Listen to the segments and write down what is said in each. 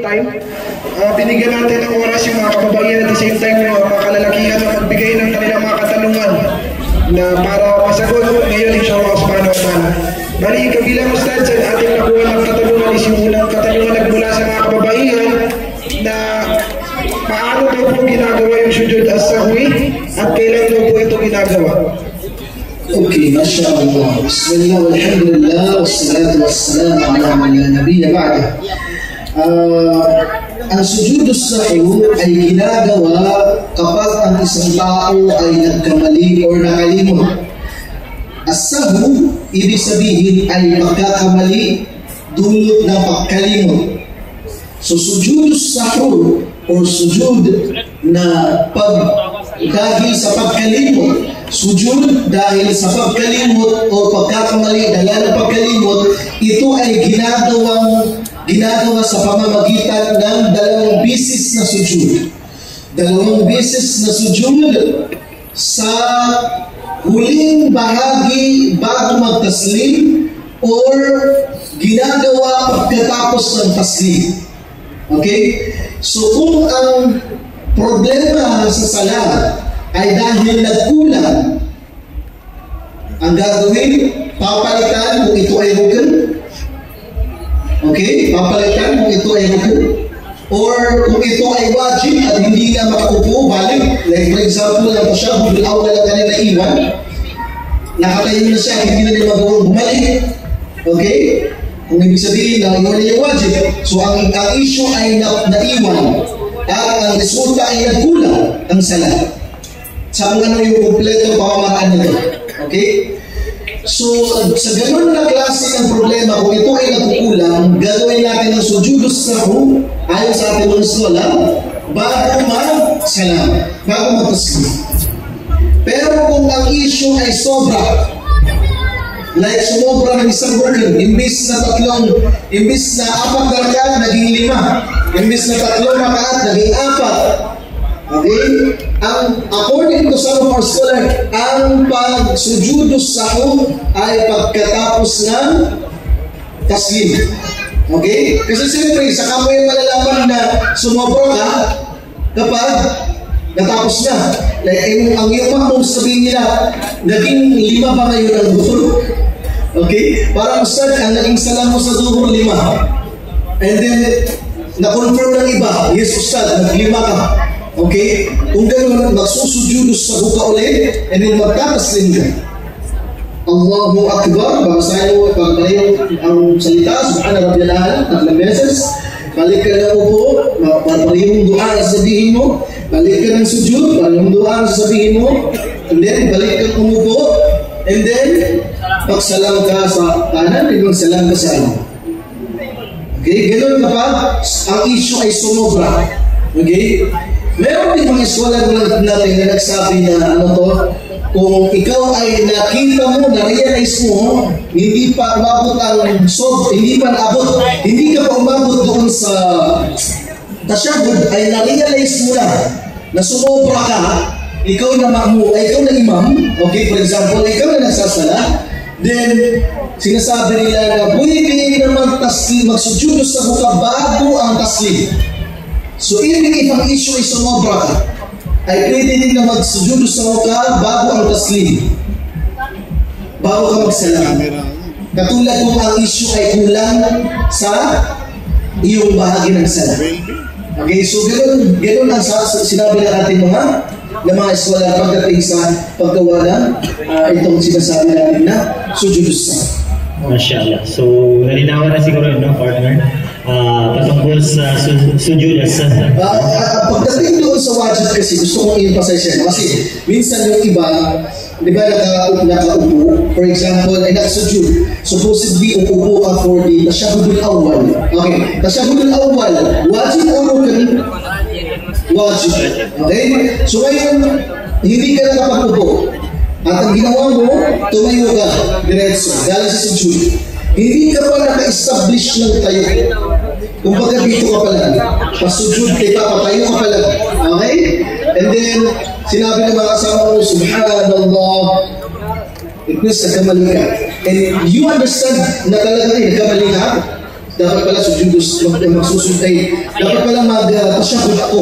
time. Binigyan natin ng oras yung mga kababaihan at the same time yung mga kalalakihan na magbigay ng kanilang mga katanungan na para masagot ngayon inshallah subhanahu wa ta'ala. Bali, kabilang ustad sa ating nakuha ng katanungan is yung unang katanungan nagmula sa mga kababaihan na paano daw po ginagawa yung sujud as-sahwi at kailan daw po ito ginagawa? Okay, Masya Allah. Bismillah, walhamdulillah, wassalatu wassalamu ala man la nabiyya ba'da. Ang sujud as-sahwi ay ginagawa kapag ang isang tao ay nagkamali or nakalimot. As-sahwi, ibig sabihin ay pagkakamali dulot ng pagkalimot. So, sujud as-sahwi or sujud na dahil sa pagkalimot, sujud dahil sa pagkalimot o pagkakamali dahil ng pagkalimot, ito ay ginagawa sa pamamagitan ng dalawang bisis na sujud. Dalawang bisis na sujud sa huling bahagi bago magtaslim or ginagawa pagkatapos ng taslim. Okay? So kung ang problema sa sala ay dahil nagkulang, ang gagawin, papalitan kung ito ay rukun. Okay? Papalitan kung ito ay rukun. Or kung ito ay wajib at hindi ka makaupo, balik. Like for example, ang tasyahud al-awwal na kanila iwan, nakatayo na siya, hindi na niya magawang bumalik. Okay? Kung ibig sabihin na iwan niya wajib. So ang issue ay naiwan at ang resulta ay nagkulang ang sala. Sa kung ano yung kompleto pamamaraan nito. Okay? So, sa ganun na klase ng problema, kung ito ay nagkukulang, gagawin natin ang sujud as-sahwi ayon sa ating mga eskwela bago mag-salam, bago mag-taslim. Pero kung ang issue ay sobra, like sumobra ng isang rukun, imbis na 4 na rakaat, naging 5. Imbis na 3 rakaat, naging 4. Okay? According to some of our scholars, ang pag-sujud as-sahwi ay pagkatapos ng taslim. Okay? Kasi siyempre, saka mo yung malalaman na sumobra ka kapag natapos na. Like, ang iyong makmum sabihin nila, naging 5 pa ngayon ang duhur. Okay? Parang ustad, ang naging salam mo sa duhur 5. And then, na-confirm ng iba, yes ustad, nag-5 ka. Okay? Kung gano'n, magsusujud sa buka ulit, and then magtataslim ka. Allahu Akbar, babasahin mo, pagpalayo ang salita, subhana rabbiyal a'la, 3 beses. Balik ka na upo, pagpalayo yung dua na sabihin mo. Balik ka ng sujud, pagpalayo yung dua na sabihin mo. And then, balik ka umupo. And then, pagsalam ka sa kanan, and magsalam ka sa ano. Okay? Gano'n kapag ang issue ay sumobra. Okay? Meron din mga eskwela natin na nagsabi na kung ikaw ay nakita mo, na-realize mo, hindi pa umabot ang hindi pa naabot, hindi ka pa umabot doon sa tasyahud, ay na-realize mo na sumobra ka, ikaw na imam, okay, for example, ikaw na nagsasala, then sinasabi nila na pwede naman magsujud sa buka bago ang taslim. So, even if ang issue ay sumobra ka, ay pwede din na magsujud sa muka bago ang taslim. Bago ka magsalam. Katulad kung ang issue ay kulang sa iyong bahagi ng salam. Okay, so ganoon ang sinabi na natin mga eskwela pagdating sa paggawa ng itong sinasabi natin na sujud as-sahwi. Masya Allah. So, nalinawan na siguro yun, partner? Patungkol sa sujud as-sahwi. Pagdating doon sa wajib kasi, gusto kong i-emphasize yan. Kasi, minsan yung iba, di ba nakaupo, for example, ay nakasujud. Supposedly, uupo ka for the tasyahud al-awwal. Okay, tasyahud al-awwal, wajib o rukun? Wajib. Okay? So, ngayon, hindi ka nakapag-upo. At ang ginawa mo, tumayo ka, diretso, dahil sa sujud. Hindi ka pa naka-establish ng tayo. Kung baga dito ka pala, pasujud ka, patayo ka pala. Okay? And then, sinabi ng mga kasama mo, subhanallah, it means nagkamali ka. And you understand na talaga nagkamali ka? dapat pala magsusunod ay dapat pala mag-tasyahud ako.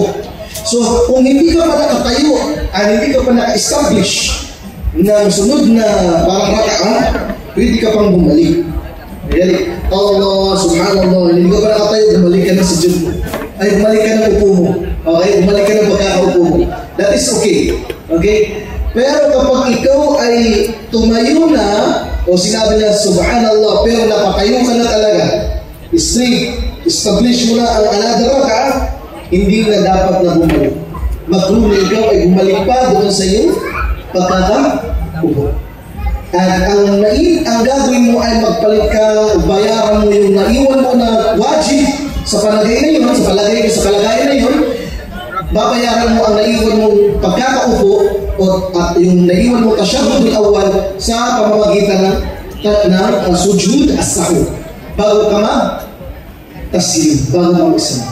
So, kung hindi ka pa nakatayo at hindi ka pa naka-establish ng sunod na parang raka'ah, pwede ka pang bumalik. Really? Allah, subhanallah, hindi ka pa nakatayo, bumalik ka na sa Diyos mo. Ay, bumalik ka ng upo mo. Okay? Bumalik ka ng pagkakaupo mo. That is okay. Okay? Pero kapag ikaw ay tumayo na, o sinabi na, subhanallah, pero napatayo ka na talaga, straight, establish mo na ang another raka'ah, hindi na dapat na bumalik. Makruh na ikaw ay bumalik pa doon sa iyong pagkakaupo. At ang gagawin mo ay magpalit ka, bayaran mo yung naiwan mo na wajib sa palagay na yun, sa kalagayan na yun, babayaran mo ang naiwan mong pagkakaupo at yung naiwan mo tasyahudul awwal sa pamamagitan ng sujud as-sahwi. Bago ka mag-taslim, bago mag-islam.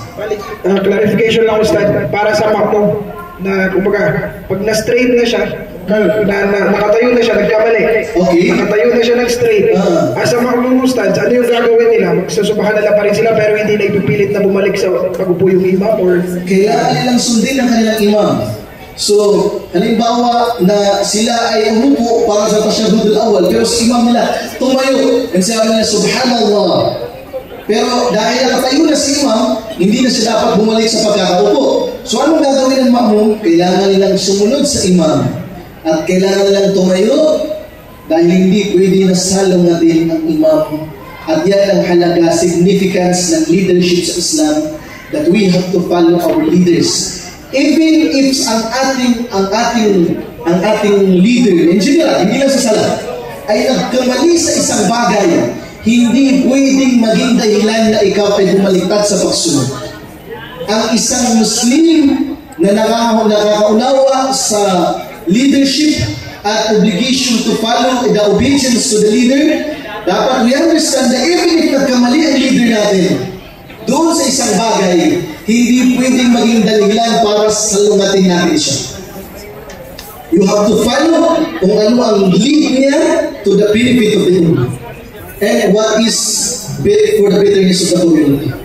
Clarification lang, Ustad, para sa makmum na kumbaga, pag na-straight na siya, nakatayo na siya, nagkamali. Okay. Nakatayo na siya ng straight. As a makmum, Ustad, ano yung gagawin nila? Magsusubahan nila pa rin sila pero hindi na ipipilit na bumalik sa pag-upo yung imam? Or kailangan nilang sundin ang kanilang imam. So, halimbawa na sila ay umupo para sa tasyahudul awwal pero si imam nila tumayo and sabi nila subhanallah. Pero dahil nakatayo na si imam, hindi na siya dapat bumalik sa pagkakaupo. So anong gagawin ng makmum? Kailangan nilang sumunod sa imam. At kailangan nilang tumayo dahil hindi pwede na salungatin ang imam. At yan ang halaga, significance ng leadership sa Islam, that we have to follow our leaders. Even if ang ating leader, in general, hindi lang sa sala, ay nagkamali sa isang bagay, hindi pwedeng maging dahilan na ikaw ay bumaliktad sa pagsunod. Ang isang Muslim na nakakaunawa sa leadership at obligation to follow the obedience to the leader, dapat we understand that even if nagkamali ang leader natin, doon sa isang bagay, hindi pwedeng maging dahilan para salungatin natin siya. You have to follow kung ano ang lead niya to the benefit of the ummah. And what is for the betterness of the community.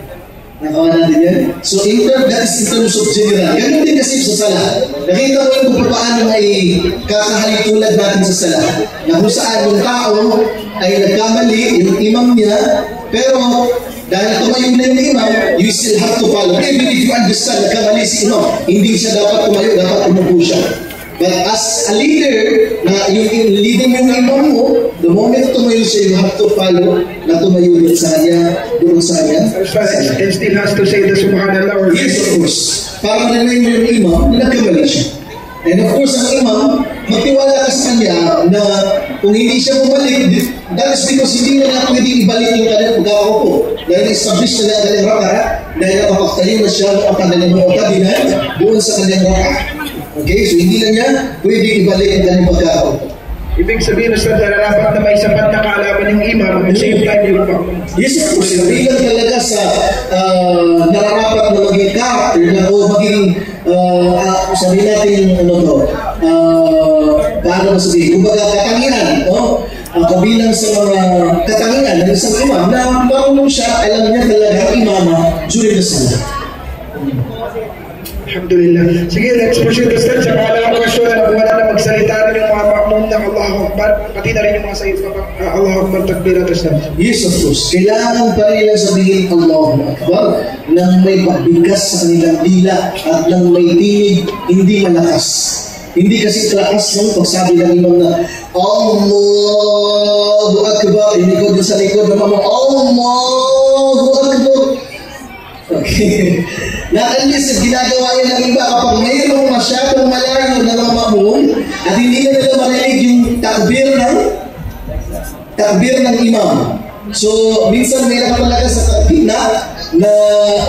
Nakawa natin yan? So, that is in terms of general. Ganun din kasi sa sala. Nakita mo yung kung paano ay kakahalintulad natin sa sala. Na kung saan yung tao ay nagkamali, yung imam niya, pero dahil tumayo na yung imam, you still have to follow. Even if you understand nagkamali si imam, hindi siya dapat tumayo, dapat umupo siya. But as a leader, na yung leading yung imam mo, the moment tumayo siya, you have to follow na tumayo din sa kanya, doon sa kanya. And still has to say the subhanallah or yes, of course. Para nalayo yung imam, na nagkamali siya. And of course, ang imam, magtiwala ka sa kanya na kung hindi siya bumalik, that is because hindi na pwedeng ibalik yung kanyang pagkakaupo. Dahil na-establish na ang kanyang raka'ah, dahil nakapagtayo na siya ang kanyang mu'tabinan doon sa kanyang raka'ah. Okay, so hindi na niya pwede ibalik ang kanyang pagkakaupo. Ibig sabihin, Ustad, na dapat na may sapat na kaalaman ng imam at the same time yung makmum. Yes, of course. Bilang talaga sa nararapat na maging character na o maging sabihin natin paano masabihin? Kumbaga katangian, no? Kabilang sa mga katangian ng isang imam na marunong siya, alam niya talaga ang imama during the salah. Alhamdulillah. Sige, let's proceed, Ustad. Sa pangalawang question na wala na magsalita rin yung mga makmum ng Allahu Akbar, pati na rin yung mga sayid Allahu Akbar takbirat, Ustad. Yes, of course. Kailangan pa rin lang sabihin Allahu Akbar nang may pagbigas sa kanilang dila at nang may tinig, hindi malakas. Hindi kasi malakas ng pagsabi ng imam na Allahu Akbar. Hindi ko din sa likod na mga Allahu Akbar. Okay. Na at least ginagawa yan ng iba kapag mayroong masyadong malayo na mga makmum at hindi na nila marinig yung takbir ng imam. So, minsan may nakapalaga sa takbir na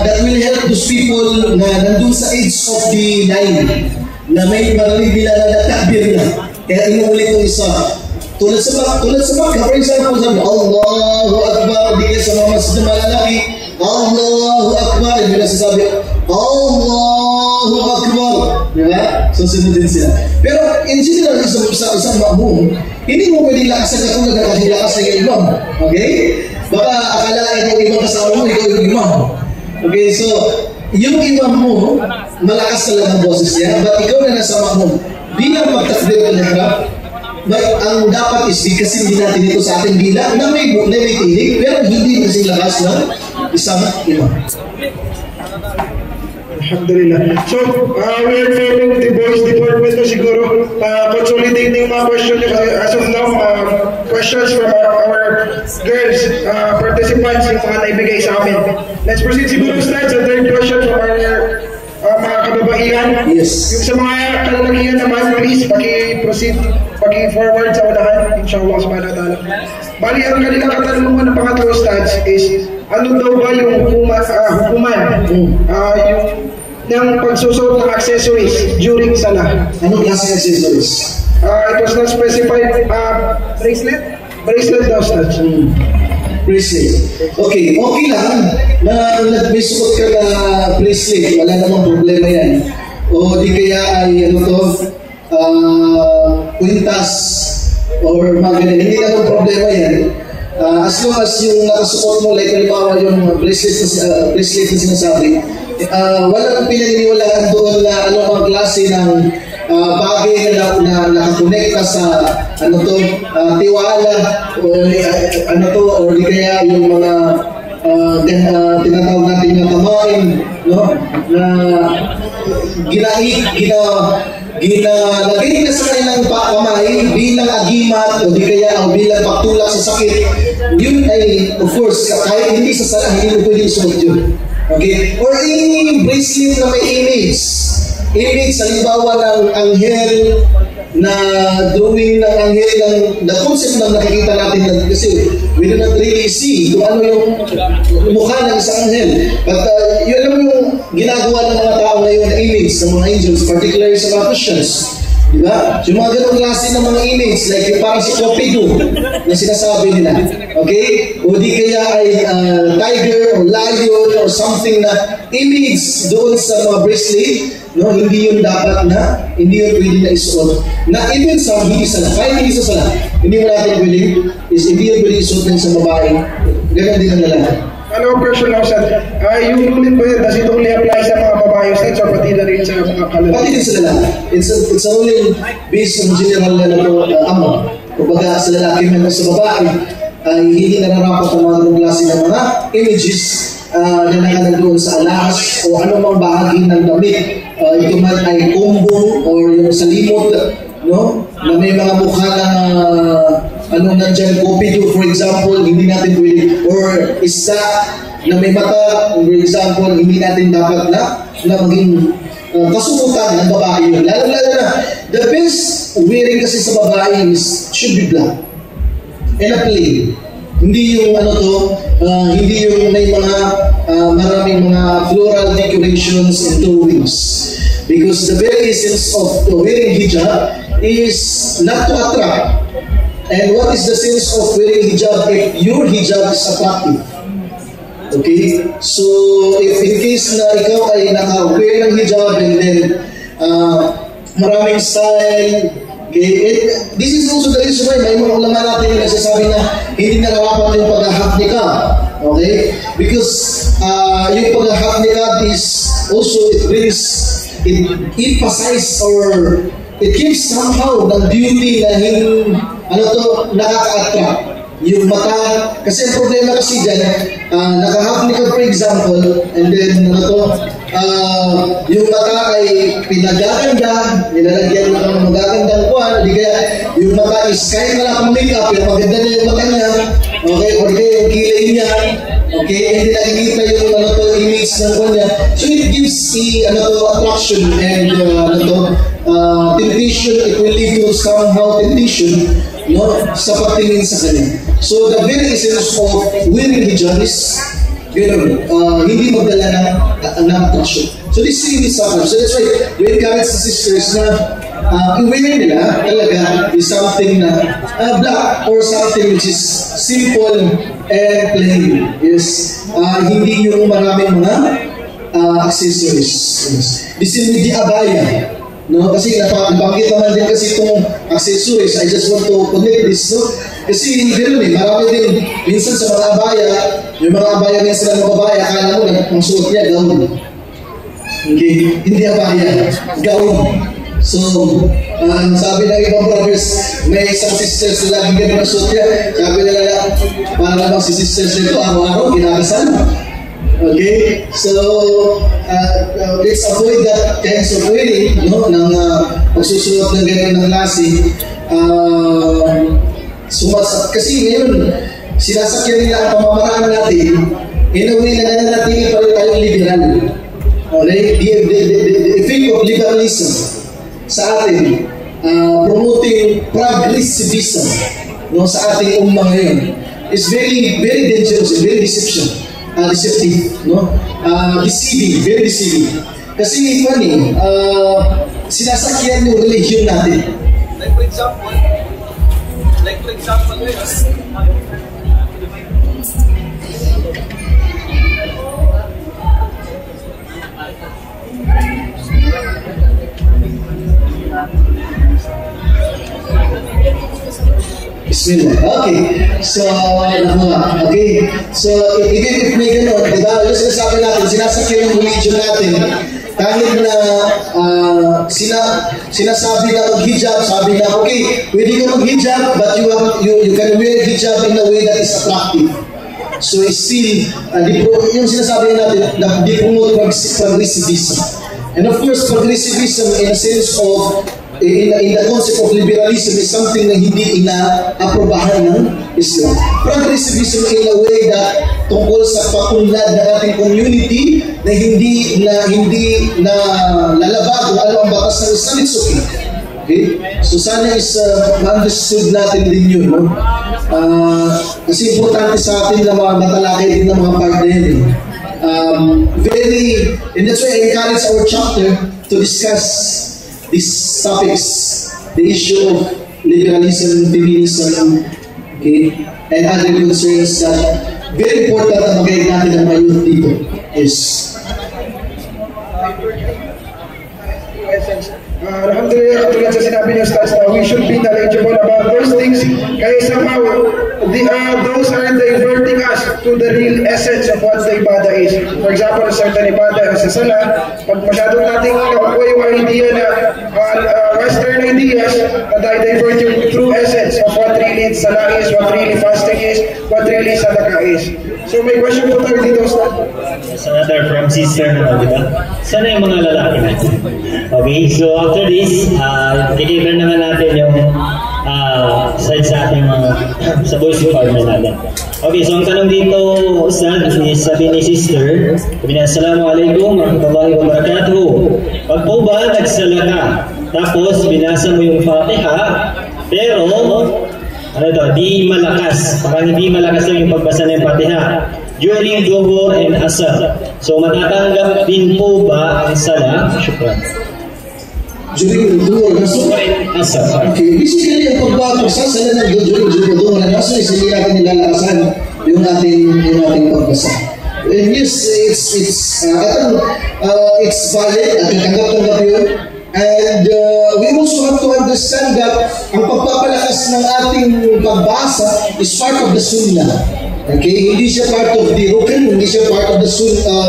that will help those people na nandun sa age of the 9 na may marinig nila na takbir na. Kaya inuulit yung isa. Tulad sa Makkah, for example, sabi, Allahu Akbar, di sa mga masjid na malalaki, Allahu Akbar, hindi na sasabi, Allahu Akbar. Diba? So, sunodin sila. Pero, in general, sa isang makmum, hindi mo pwedeng lakasan katulad na kasi lakas na yung imam. Okay? Baka akalain yung ibang kasama mo, ikaw yung imam. Okay, so, yung imam mo, malakas talaga ang boses niya, but ikaw na nasa makmum. Bilang magtakbir ng ihram, ang dapat is kasi hindi natin ito sa ating bilang na may tinig, pero hindi kasing lakas ng isang imam. Alhamdulillah. So, we are moving the boys department to siguro consolidating mga question niyo kasi as of now, questions from our girls participants yung mga naibigay sa amin. Let's proceed siguro start sa third question from our mga kababaihan. Yes. Yung sa mga kalalakihan naman, please, paki-proceed, paki-forward sa unahan, inshallah subhanahu wa ta'ala. Bali, ang kanilang katanungan ng pangatlo stats is, ano daw ba yung hukuman yung pagsusot ng accessories during salah? Anong klase accessories? It was not specified. Bracelet? Bracelet daw stats. Bracelet. Okay lang na may suot ka na bracelet, wala namang problema yan. O di kaya ay kwintas or mga ganyan, hindi namang problema yan. As long as yung nakasuot mo, like halimbawa yung bracelet na sinasabi, walang pinaniniwalaan doon na ang klase ng bagay na nakakonekta sa tiwala or di kaya yung mga tinatawag natin na kamain, no? Na ginalagay na sa kanilang kamay bilang agimat o di kaya bilang pagtulak sa sakit. Yun ay, of course, kahit hindi sa sala, hindi mo pwede isuot yun. Okay? Or any bracelet na may image, halimbawa ng anghel, na drawing ng anghel, the concept na nakikita natin kasi we do not really see kung ano yung mukha ng isang anghel. But yun alam mo yung ginagawa ng mga tao ngayon na image ng mga angels, particularly sa mga Christians. Diba? Yung mga ganong klase ng mga image, like yung parang si Copido na sinasabi nila. Okay? O di kaya ay tiger or lion or something na image doon sa mga bracelet, no? Hindi yun dapat na, hindi yun pwede na isuot. Na even sa hindi sala, kahit hindi sa sala, hindi mo natin pwede, hindi yun pwede isuot din sa babae. Ganun din ang lalaki. Ano question lang sir? Yung ruling po yun, does it only apply sa mga babae states or pati na rin sa mga kalalaki? Pati din sa lalaki. It's a ruling based on general amo. Kumbaga sa lalaki man sa babae, ay hindi nararapat ang mga klase ng mga images na nakalagay sa alas o anumang bahagi ng damit. Ito man ay kumbong or yung sa limot, no? Na may mga mukha na nandyan, Cupido for example, hindi natin pwede, or isa na may mata, for example, hindi natin dapat na maging kasunutan ng babae yun. Lalo na, the best wearing kasi sa babae should be black and a plain. Hindi yung hindi yung may mga maraming mga floral decorations and drawings. Because the very essence of wearing hijab is not to attract. And what is the sense of wearing hijab if your hijab is attractive? Okay? So, if in case na ikaw ay naka-wear ng hijab and then maraming style, okay? This is also the reason why may mga ulama natin yung nagsasabi na hindi nararapat yung pag-hahaknikab. Okay? Because yung pag-hahaknikab is also, it emphasizes or it gives somehow the beauty na nakaka-attract. Yung mata, kasi ang problema kasi dyan, naka-hapnikab for example, and then yung mata ay pinagaganda, nilalagyan ng magagandang kuwan, di kaya yung mata is kahit wala pang make-up, yung maganda na yung mata niya, okay, o di kaya yung kilay niya, okay, hindi nakikita yung image ng kuwan niya. So it gives attraction and temptation. It will lead to somehow temptation, no, sa pagtingin sa kanya. So the very essence of wearing hijab is hindi magdala ng attraction. So this is suffer. So that's why we encourage the sisters na i-wear nila talaga is something na black or something which is simple and plain. Yes, hindi yung maraming mga accessories. Yes. This is the abaya. No? Kasi nabanggit naman din kasi itong accessories. I just want to connect this. No? Kasi ganoon marami din, minsan sa mga abaya, yung mga abaya ngayon sila mga abaya, akala mo na ang suot niya, gaon. Okay, hindi abaya, gaon. So, sabi ng ibang brothers, may isang sisters na lagi ganun ang suot niya. Sabi nila, para namang si sisters nito, araw-araw, ginakasan. Okay, so let's avoid that kinds of wearing, no, ng pagsusuot ng ganyan ng klase. Kasi ngayon, sinasakyan nila ang pamamaraan natin, in a way na nananatili pa rin tayong liberal. Okay, the effect of liberalism sa atin, promoting progressivism, no, sa ating umma ngayon, is very, very dangerous, very deceptive, no? Deceiving, very deceiving. Kasi funny, sinasakyan yung religion natin. Like for example, Bismillah. Okay. So, okay. So, even if may gano'n, diba, yung sinasabi natin, sinasakyan yung religion natin, kahit na sinasabi na mag-hijab, sabi na, okay, pwede ka mag-hijab, but you can wear hijab in a way that is attractive. So, it's still, yung sinasabi natin, di-promote progressivism. And of course, progressivism in a sense of in the concept of liberalism is something na hindi ina-aprobahan ng Islam. Progressivism in a way that tungkol sa pakunlad ng ating community na hindi na lalabag kung ano ang batas ng Islam, it's okay. Okay? So sana is ma-understood natin din yun. No? Kasi importante sa atin na matalakay din ng mga part na yun. And that's why I encourage our chapter to discuss these topics, the issue of liberalism, feminism, okay, and other concerns that very important na mag-guide natin ang mga youth dito is Alhamdulillah, katulad sa sinabi niyo, Stas, we should be knowledgeable about those things. Kaya somehow, those are diverting us to the real essence of what the ibadah is. For example, a certain ibadah sa sala, pag masyadong nating nakukuha yung idea na Western ideas, na-divert yung true essence of what really salah is, what really fasting is, what really sadaqah is. So may question po tayo dito, Ustad. Another from sister naman, di ba? Sana yung mga lalaki natin. Okay, so after this, i-given naman natin yung side sa ating mga sa voice department natin. Okay, so ang tanong dito, Ustad, sabi ni sister, sabi niya, Assalamualaikum warahmatullahi wabarakatuh. Pag po ba nagsala ka, tapos binasa mo yung Fatiha, pero di malakas, parang hindi malakas lang yung pagbasa ng Fatiha during Dhuhr and Asr. So matatanggap din po ba ang sala? Syukran. during Dhuhr and Asr. Okay, basically ang pagbago sa sala ng during Dhuhr and Asr is hindi natin nilalakasan yung ating pagbasa. And yes, it's valid at tanggap-tanggap yun. And we also have to understand that ang pagpapalakas ng ating pagbasa is part of the sunnah. Okay? Hindi siya part of the rukn, hindi siya part of the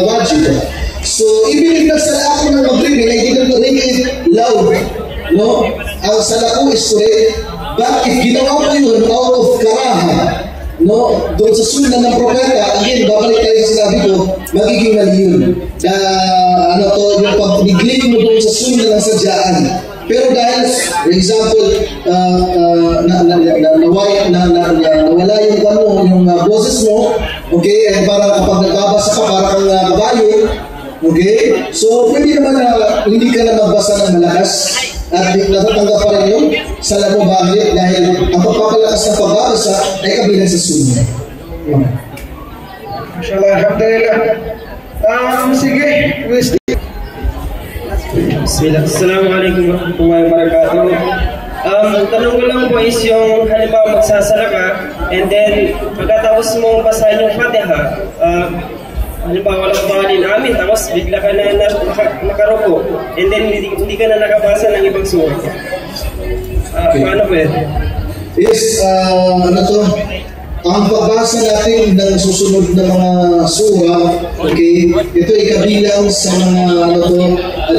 wajib. So, even if nagsala ako ng maghrib, I didn't read it loud. No? Ang sala ko is correct. But if ginawa ko yun out of karaha, no, doon sa sunnah ng propeta, again, babalik tayo sa sinabi ko, magiging mali yun. Yung pag-neglect mo doon sa sunnah ng sadyaan. Pero dahil, for example, nawala yung boses mo, okay, and para kapag nagbabasa ka, para kang babayo, okay, so pwede naman na hindi ka na magbasa ng malakas, at natatanggap pa rin yung sala mo bakit dahil ang pagpapalakas ng pagbabasa ay kabilang sa sunnah. Inshallah, alhamdulillah. Sige, Bismillah. Assalamualaikum warahmatullahi wabarakatuh. Tanong ko lang po is yung halimbawa magsasala ka and then pagkatapos mong basahin yung Fatiha, halimbawa walang pangalan amin, tapos bigla ka na nakaruko, and then hindi ka na nakabasa ng ibang sura. Paano ba yun? Yes, ano to? Ang pagbasa natin ng susunod na mga sura, okay, ito ay kabilang sa mga, ano to,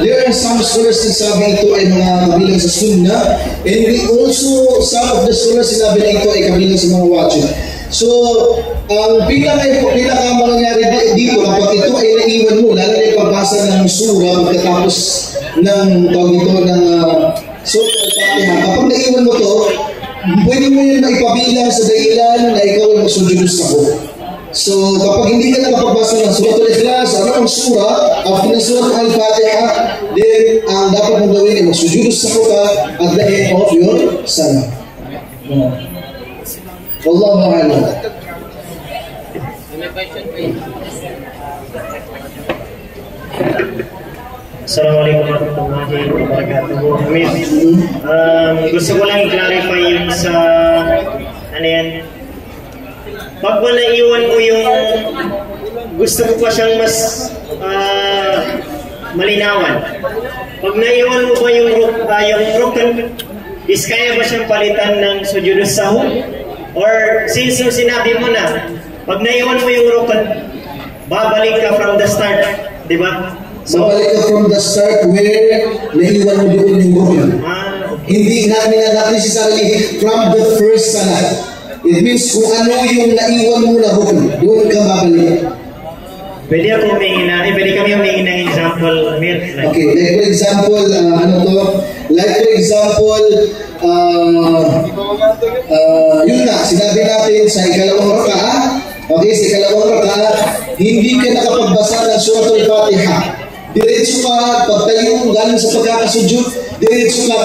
there are some surahs na sabi ito ay mga kabilang sa sunnah, and we also, some of the surahs sinabi na ito ay kabilang sa mga wajib. So, ang pinaka mangyayari dito, kapag ito ay naiwan mo, lalo na yung pagbasa ng surah pagkatapos ng tawag ito ng surah al-Fatiha, kapag naiwan mo to, pwede mo yun maipabilang sa dahilan na ikaw ay magsujud sa ako. So, kapag hindi ka nakapagbasa ng Suratul Ikhlas, ano ang surah, after ng Suratul Al-Fatiha, then ang dapat mong gawin ay magsujud sa ako ka at the end of your salah. Wallahu a'lam. Assalamualaikum warahmatullahi wabarakatuh. Amin. Gusto ko lang i-clarify yung sa ano yan. Pag naiwan mo yung gusto ko pa siyang mas malinawan. Pag naiwan mo ba yung rukn, is kaya ba siyang palitan ng sujudus sahwi? Or since sinabi mo na, pag naiwan mo yung rukn, babalik ka from the start, di ba? So, babalik ka from the start where naiwan mo doon yung rukn. Hindi namin na necessarily from the first salat. It means kung ano yung naiwan mo na rukn, doon ka babalik. Pwede ako pwede kami humingi ng example, Mir. Okay, like for example, yun nga, sinabi natin sa ikalawang raka'a, okay, sa ikalawang raka'a, hindi ka nakapagbasa ng Suratul Fatiha. Diretso ka, pagtayo, galing sa pagkakasujud, diretso ka,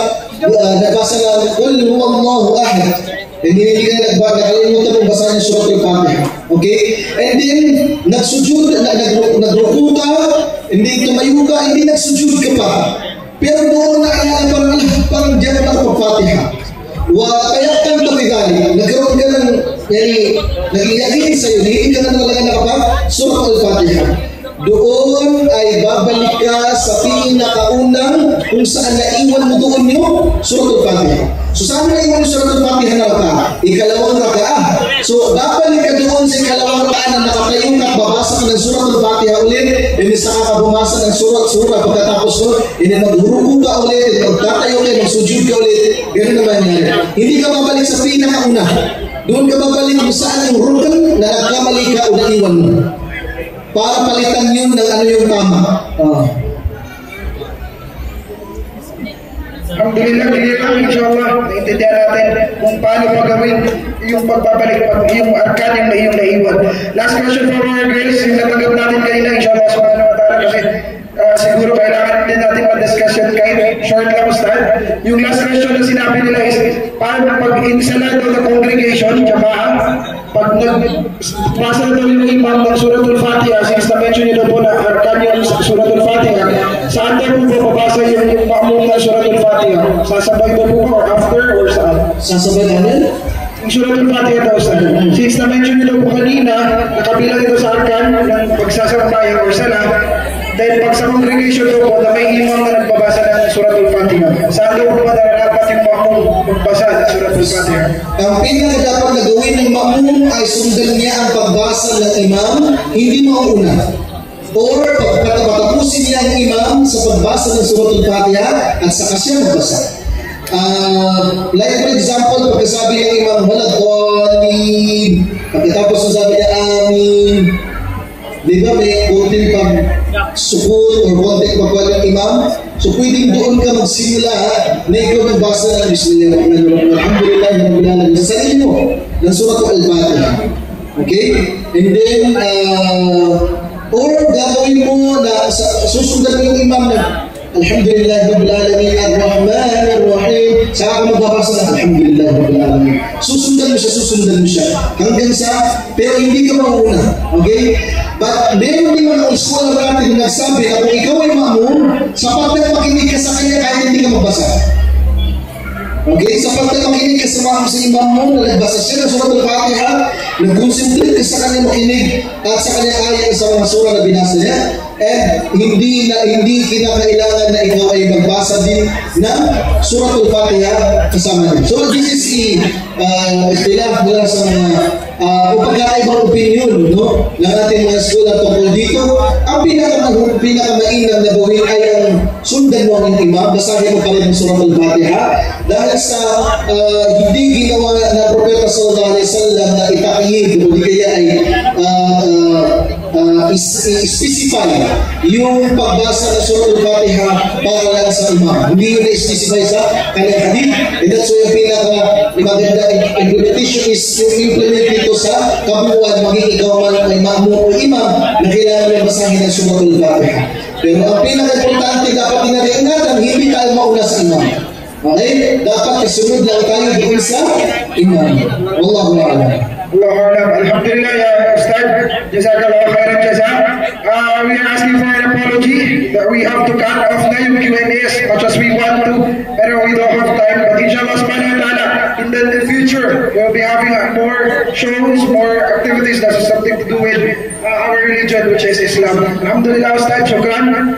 nabasa ng Qul huwallahu ahad. Hindi ka nakalimutan mong basahin yung Suratul Fatiha. Okay? And then, nagsujud, nagruku ka, hindi tumayo ka, hindi nagsujud ka pa. Pero doon na parang diyan ka pag-Fatiha. Kaya kang tabigali, nagkaroon ka ng naging sa'yo, hindi ka na talaga nakapag-Suratul Fatiha. Doon ay babalik ka sa pinakaunang kung saan naiwan mo doon yung Suratul Fatiha. So saan naiwan yung Suratul Fatiha na raka'a? Ikalawang raka'a. So babalik ka doon sa ikalawang raka'a na nakatayo ka, babasa ka ng Suratul Fatiha ulit, hindi saka ka bumasa ng surat pagkatapos nun, hindi maghuruko ka ulit, hindi magtatayo ka, magsujud ka ulit. Ganun naman yan. Hindi ka babalik sa pinakauna. Doon ka babalik kung saan yung rukn na nagkamali ka o naiwan mo. Para palitan yun ng ano yung tama. Alhamdulillah, inshallah, naintindihan natin kung paano pagawin yung pagbabalik, yung arkan yung naiwan. Last question for our girls, yung natanggap natin kanina, inshallah, subhanahu wa ta'ala, kasi siguro kailangan din natin ma-discussion kahit short lang start. Yung last question na sinabi nila is, paano pag insalado na congregation, jamaah, pag nag-basa na yung imam ng Suratul Fatiha, since na-mention nyo po na arkan yung Suratul Fatiha, saan tayo po babasa yung ma'amum ng Suratul Fatiha? Sasabay na po or after or saan? Sasabay na rin? Yung Suratul Fatiha daw saan? Since na-mention nyo po kanina, nakabilang ito sa arkan ng pagsasabayan or sala, then pag sa congregation daw po na may imam na nagbabasa ng Suratul Fatiha, saan daw po ba dapat yung ma'amum magbasa ng Suratul Fatiha? Ang pinaka dapat na gawin ng ma'mum ay sundan niya ang pagbasa ng imam, hindi mauuna. Or pagkatapusin niya ang imam sa pagbasa ng Suratul Fatiha at saka siya magbasa. Like for example, pagkasabi ng imam, waladhalin, pagkatapos na sabi niya, amin. Di ba may konting pag-sukul or konting pagwala ng imam? So pwedeng doon ka magsimula na ikaw nagbasa ng Bismillahirrahmanirrahim. Alhamdulillah, Alhamdulillah, sa sarili mo ng Suratul Al-Fatiha. Okay? And then, or gagawin mo na susundan mo yung imam na Alhamdulillah, Rabbil Alamin, Ar-Rahmanir-Rahim. Saka ka magbabasa na Alhamdulillah, Rabbil Alamin. Susundan mo siya. Hanggang sa, pero hindi ka mauna. Okay? But meron din mga scholar natin na nagsabi na kung ikaw ay ma'mum, sapat na makinig ka sa kanya kahit hindi ka magbasa. Okay, sapat na makinig ka sa imam mo, nalagbasa siya ng surat al-Fatiha, nag-concentrate ka sa kanyang makinig at sa kanyang ayat sa mga surah na binasa niya, and hindi kinakailangan na ikaw ay magbasa din ng surat al-Fatiha kasama niya. So this is istilaf mula sa mga pagkakaibang opinion, no, ng ating mga school at tungkol dito. Ang pinakamainam na gawin ay ang sundan mo ang imam, basahin mo pa rin ang surat al-Fatiha, dahil sa hindi ginawa na Propeta sallallahu alaihi wasallam na itakiyid o di kaya ay specify yung pagbasa ng surat al-Fatiha para lang sa imam. Hindi yun na-specify sa kanyang hadith, and that's why yung pinaka-maganda implementation is yung implement dito sa kabuuan, maging ikaw man ay ma'amum o imam na kailangan yung basahin ng surat al-Fatiha. Pero ang pinaka-importante dapat dinariingatan, hindi tayo mauna sa imam. Okay? Dapat isunod lang tayo doon sa imam. Wallahu a'lam. Allahu a'lam. Alhamdulillah ya Ustad. Jazakallah khairan jaza. We are asking for an apology that we have to cut off na yung Q&A as much as we want to, pero we don't have time. But inshallah subhanahu wa ta'ala, in the future, we'll be having more shows, more activities that has something to do with our religion, which is Islam. Alhamdulillah Ustad. Shukran.